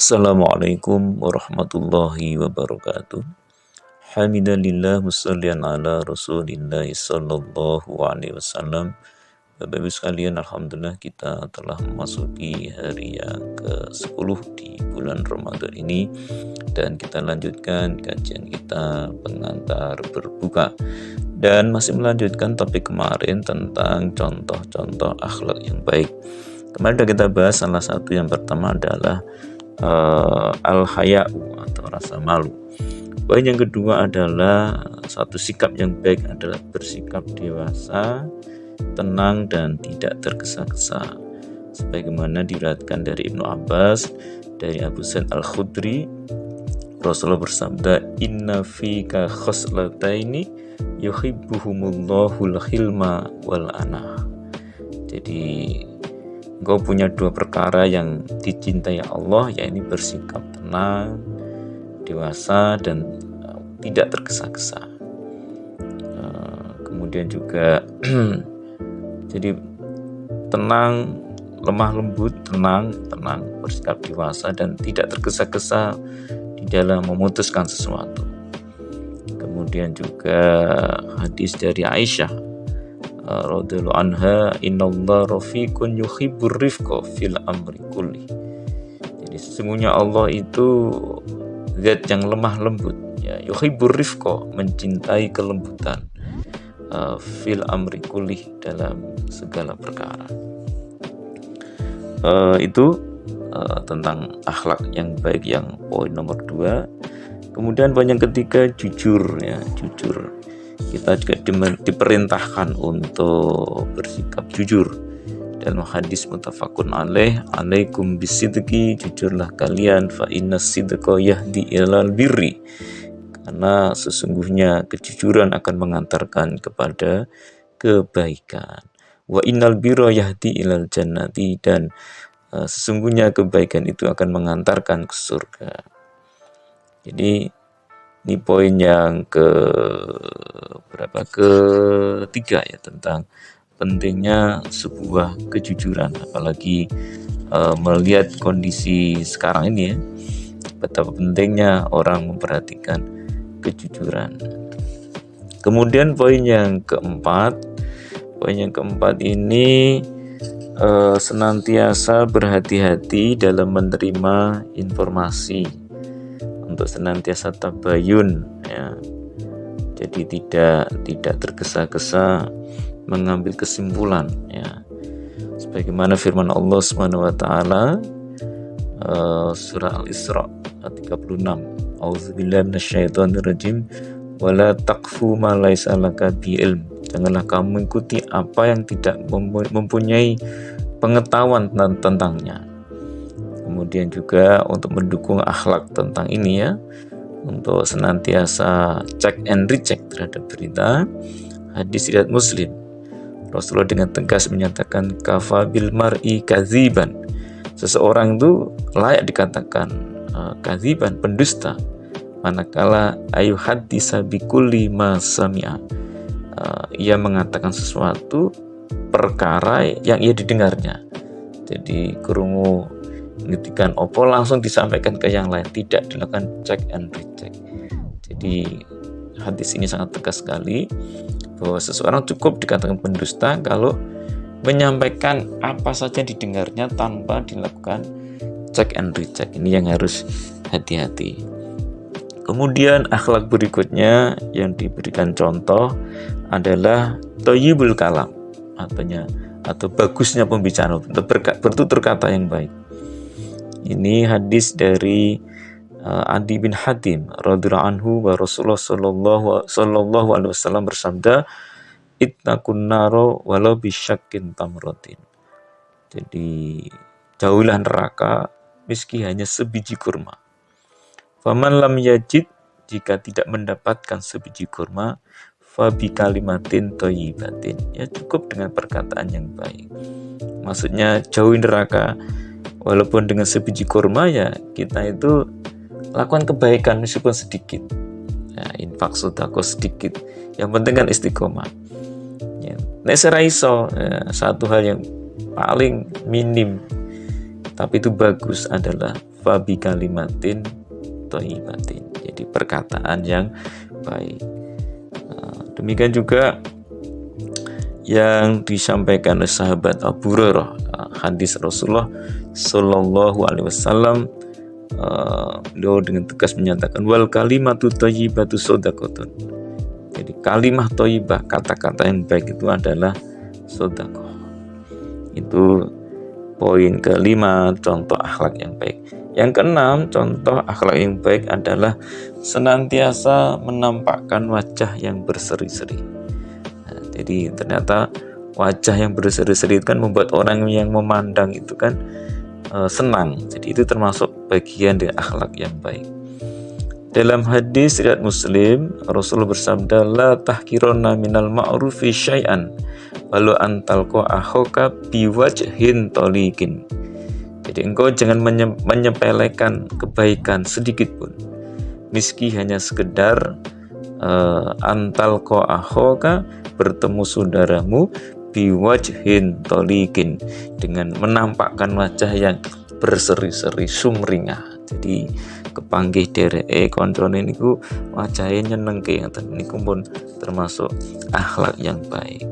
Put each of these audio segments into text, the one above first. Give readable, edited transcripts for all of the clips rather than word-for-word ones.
Assalamualaikum warahmatullahi wabarakatuh. Hamidalillah mussallian ala Rasulillah sallallahu alaihi wasallam. Bapak Ibu sekalian, alhamdulillah kita telah memasuki hari yang ke-10 di bulan Ramadan ini, dan kita lanjutkan kajian kita pengantar berbuka dan masih melanjutkan topik kemarin tentang contoh-contoh akhlak yang baik. Kemarin sudah kita bahas salah satu, yang pertama adalah al-haya'u atau rasa malu. Poin yang kedua adalah satu sikap yang baik adalah bersikap dewasa, tenang dan tidak tergesa-gesa. Sebagaimana diriwayatkan dari Ibnu Abbas, dari Abu Sa'id Al-Khudri, Rasulullah bersabda, "Inna fika khoslataini yuhibbuhumullahul hilma wal anah." Jadi engkau punya dua perkara yang dicintai Allah, yaitu bersikap tenang, dewasa, dan tidak tergesa-gesa. Kemudian juga jadi tenang, lemah lembut, tenang, bersikap dewasa dan tidak tergesa-gesa di dalam memutuskan sesuatu. Kemudian juga hadis dari Aisyah radhiyallahu anha, innallaha rafiqun yuhibbur rifqa fil amri kulli. Jadi sesungguhnya Allah itu zat yang lemah lembut, ya, yuhibbur rifqa, mencintai kelembutan, fil amri kulli, dalam segala perkara. Itu tentang akhlak yang baik, yang poin nomor 2. Kemudian poin yang ketiga, jujur, ya, jujur. Kita juga diperintahkan untuk bersikap jujur. Dalam hadis muttafaqun alaih, alaikum bisidqi, jujurlah kalian, fa inna sidqa yahdi ilal birri, karena sesungguhnya kejujuran akan mengantarkan kepada kebaikan. Wa innal birra yahdi ilal jannati, dan sesungguhnya kebaikan itu akan mengantarkan ke surga. Jadi ini poin yang ketiga, ya, tentang pentingnya sebuah kejujuran, apalagi melihat kondisi sekarang ini, ya, betapa pentingnya orang memperhatikan kejujuran. Kemudian poin yang keempat ini senantiasa berhati-hati dalam menerima informasi, untuk senantiasa tabayun, ya. Jadi tidak tergesa-gesa mengambil kesimpulan, ya. Sebagaimana firman Allah Subhanahu wa taala, surah Al-Isra 36, A'udzubillahi minasyaitonirrajim, wala taqfu ma laisa laka bi ilm. Janganlah kamu mengikuti apa yang tidak mempunyai pengetahuan tentangnya. Kemudian juga untuk mendukung akhlak tentang ini, ya, untuk senantiasa cek and recheck terhadap berita, hadis riwayat Muslim, Rasulullah dengan tegas menyatakan, kafa bil mar'i kadziban, seseorang itu layak dikatakan kadziban, pendusta, manakala ayu hadisa bikulli ma sami'a, ia mengatakan sesuatu perkara yang ia didengarnya. Jadi kerungu ngetikan opo langsung disampaikan ke yang lain, tidak dilakukan check and recheck. Jadi hadis ini sangat tegas sekali bahwa seseorang cukup dikatakan pendusta kalau menyampaikan apa saja didengarnya tanpa dilakukan check and recheck. Ini yang harus hati-hati. Kemudian akhlak berikutnya yang diberikan contoh adalah thayyibul kalam, atau bagusnya pembicaraan, bertutur kata yang baik. Ini hadis dari Adi bin Hatim radhiyallahu anhu, wa Rasulullah sallallahu alaihi wasallam bersabda, ittaqun naro walau bisyakkin tamratin. Jadi jauhilah neraka meski hanya sebiji kurma. Faman lam yajid, jika tidak mendapatkan sebiji kurma, fa bi kalimatin thayyibatin, ya, cukup dengan perkataan yang baik. Maksudnya jauhi neraka walaupun dengan sebiji kurma, ya, kita itu lakukan kebaikan meskipun sedikit, ya, infak sedekah sedikit, yang penting kan istiqomah, ya. Nek seraiso, ya, satu hal yang paling minim tapi itu bagus adalah fabi kalimatin thayyibatin. Jadi perkataan yang baik. Demikian juga yang disampaikan oleh sahabat Abu Hurairah, hadis Rasulullah Shallallahu Alaihi Wasallam, beliau dengan tegas menyatakan wal kalimatu thayyibatu shadaqatun. Jadi kalimah thayyibah, kata-kata yang baik itu adalah sedekah. Itu poin kelima, contoh akhlak yang baik. Yang keenam, contoh akhlak yang baik adalah senantiasa menampakkan wajah yang berseri-seri. Jadi ternyata wajah yang berseri-seri itu kan membuat orang yang memandang itu kan senang. Jadi itu termasuk bagian dari akhlak yang baik. Dalam hadis riwayat Muslim, Rasulullah bersabda, la tahkironna minal ma'rufi syai'an walau antalqa akhoka biwajhin tolikin. Jadi engkau jangan menyepelekan kebaikan sedikit pun, meski hanya sekedar antalqa akhoka, bertemu saudaramu, biwajhin tolikin, dengan menampakkan wajah yang berseri-seri sumringah. Jadi kepanggih dereke koncone niku wajahe nyenengke ngoten niku pun termasuk akhlak yang baik.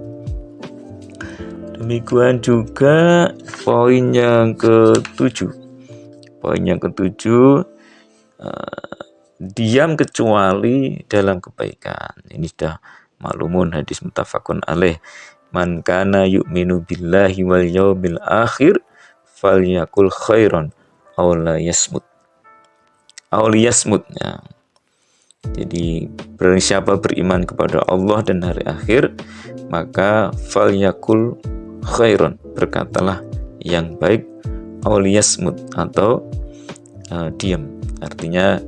Demikian juga poin yang ketujuh. Poin yang ketujuh, diam kecuali dalam kebaikan. Ini sudah maklumun, hadis muttafaqun alaih. Man kana yu'minu billahi wal yaumil akhir falyakul khairan aw la yasmut. Ya. Jadi barang siapa beriman kepada Allah dan hari akhir, maka falyakul khairan, berkatalah yang baik, aw liyasmut, atau diam. Artinya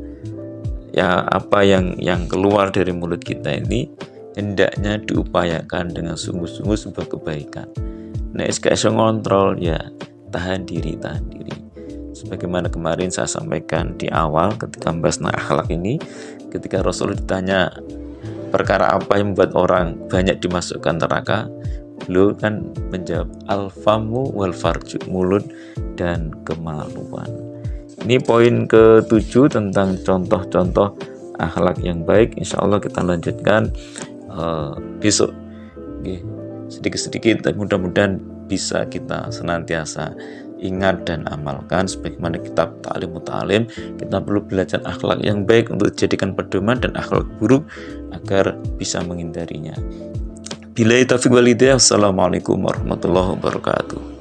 ya apa yang keluar dari mulut kita ini hendaknya diupayakan dengan sungguh-sungguh sebuah kebaikan. Nek gak iso ngontrol, ya tahan diri. Sebagaimana kemarin saya sampaikan di awal ketika membahas akhlak ini, ketika Rasul ditanya perkara apa yang membuat orang banyak dimasukkan neraka, beliau kan menjawab al-famu wal farju, mulut dan kemaluan. Ini poin ke-7 tentang contoh-contoh akhlak yang baik. Insya Allah kita lanjutkan besok. Sedikit-sedikit, mudah-mudahan bisa kita senantiasa ingat dan amalkan. Sebagaimana kitab Ta'lim Muta'alim, kita perlu belajar akhlak yang baik untuk dijadikan pedoman, dan akhlak buruk agar bisa menghindarinya. Billahi taufiq wal hidayah. Assalamualaikum warahmatullahi wabarakatuh.